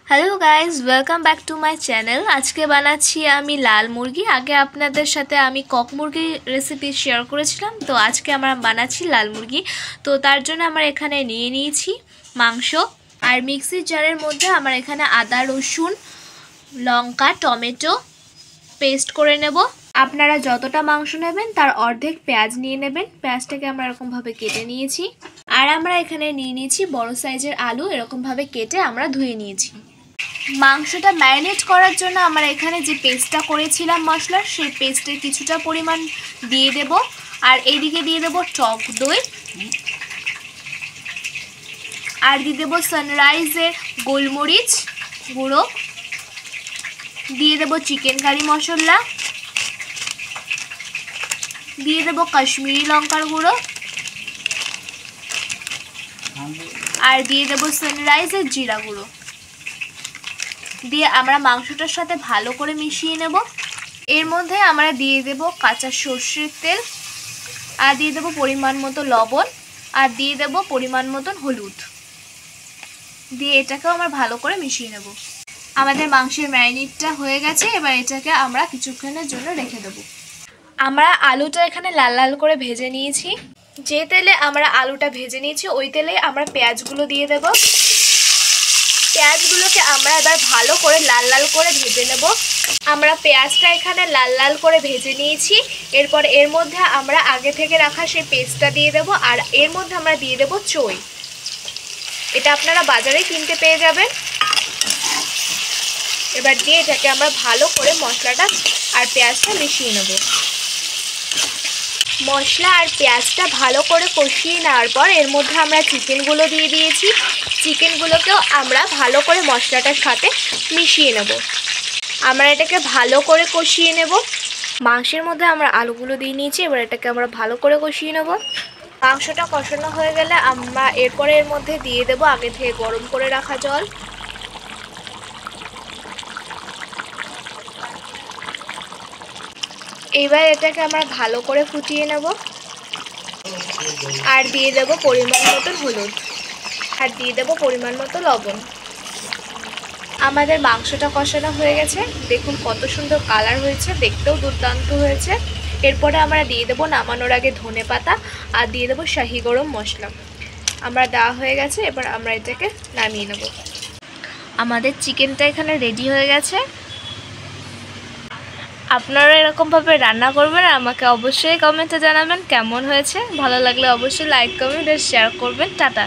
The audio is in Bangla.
Hello guys, welcome back to my channel. আজকে বানাচ্ছি আমি লাল মুরগি। আগে আপনাদের সাথে আমি কক মুরগির রেসিপি শেয়ার করেছিলাম, তো আজকে আমরা বানাচ্ছি লাল মুরগি। তো তার জন্য আমরা এখানে নিয়ে নিয়েছি মাংস, আর মিক্সির জারের মধ্যে আমরা এখানে আদা, রসুন, লঙ্কা, টমেটো পেস্ট করে নেব। আপনারা যতটা মাংস নেবেন তার অর্ধেক পেঁয়াজ নিয়ে নেবেন। পেঁয়াজটাকে আমরা এরকমভাবে কেটে নিয়েছি। আর আমরা এখানে নিয়ে নিয়েছি বড় সাইজের আলু, এরকমভাবে কেটে আমরা ধুয়ে নিয়েছি। মাংসটা ম্যারিনেট করার জন্য আমরা এখানে যে পেস্টটা করেছিলাম মশলার, সেই পেস্টের কিছুটা পরিমাণ দিয়ে দেব। আর এইদিকে দিয়ে দেব টক দই, আর দিয়ে দেবো সানরাইজের গোলমরিচ গুঁড়ো, দিয়ে দেবো চিকেন কারি মশলা, দিয়ে দেবো কাশ্মীরি লঙ্কার গুঁড়ো, আর দিয়ে দেবো সানরাইজের জিরা গুঁড়ো। দিয়ে আমরা মাংসটার সাথে ভালো করে মিশিয়ে নেব। এর মধ্যে আমরা দিয়ে দেব কাঁচা সর্ষের তেল, আর দিয়ে দেব পরিমাণ মতো লবণ, আর দিয়ে দেব পরিমাণ মতন হলুদ। দিয়ে এটাকেও আমরা ভালো করে মিশিয়ে নেব। আমাদের মাংসের ম্যারিনেটটা হয়ে গেছে। এবার এটাকে আমরা কিছুক্ষণের জন্য রেখে দেব। আমরা আলুটা এখানে লাল লাল করে ভেজে নিয়েছি। যে তেলে আমরা আলুটা ভেজে নিয়েছি ওই তেলে আমরা পেঁয়াজগুলো দিয়ে দেব। পেঁয়াজগুলোকে আমরা এবার ভালো করে লাল লাল করে ভেজে নেব। আমরা পেঁয়াজটা এখানে লাল লাল করে ভেজে নিয়েছি। এরপর এর মধ্যে আমরা আগে থেকে রাখা সেই পেস্টটা দিয়ে দেব। আর এর মধ্যে আমরা দিয়ে দেব চই। এটা আপনারা বাজারে কিনতে পেয়ে যাবেন। এবার দিয়ে এটাকে আমরা ভালো করে মশলাটা আর পেঁয়াজটা মিশিয়ে নেব। মশলা আর পেঁয়াজটা ভালো করে কষিয়ে নেওয়ার পর এর মধ্যে আমরা চিকেনগুলো দিয়ে দিয়েছি। চিকেনগুলোকেও আমরা ভালো করে মশলাটার সাথে মিশিয়ে নেব। আমরা এটাকে ভালো করে কষিয়ে নেব। মাংসের মধ্যে আমরা আলুগুলো দিয়ে নিয়েছি। এবার এটাকে আমরা ভালো করে কষিয়ে নেব। মাংসটা কষানো হয়ে গেলে আমরা এরপরে এর মধ্যে দিয়ে দেব আগে থেকে গরম করে রাখা জল। এবার এটাকে আমরা ভালো করে ফুটিয়ে নেব। আর দিয়ে দেব পরিমাণ মতো হলুদ, আর দিয়ে দেব পরিমাণ মতো লবণ। আমাদের মাংসটা কষানো হয়ে গেছে। দেখুন কত সুন্দর কালার হয়েছে, দেখতেও দুর্দান্ত হয়েছে। এরপরে আমরা দিয়ে দেবো নামানোর আগে ধনেপাতা, আর দিয়ে দেবো শাহি গরম মশলা। আমরা দেওয়া হয়ে গেছে। এবার আমরা এটাকে নামিয়ে নেব। আমাদের চিকেনটা এখানে রেডি হয়ে গেছে। আপনারা এরকমভাবে রান্না করবেন, আমাকে অবশ্যই কমেন্টে জানাবেন কেমন হয়েছে। ভালো লাগলে অবশ্যই লাইক, কমেন্ট আর শেয়ার করবেন। টাটা।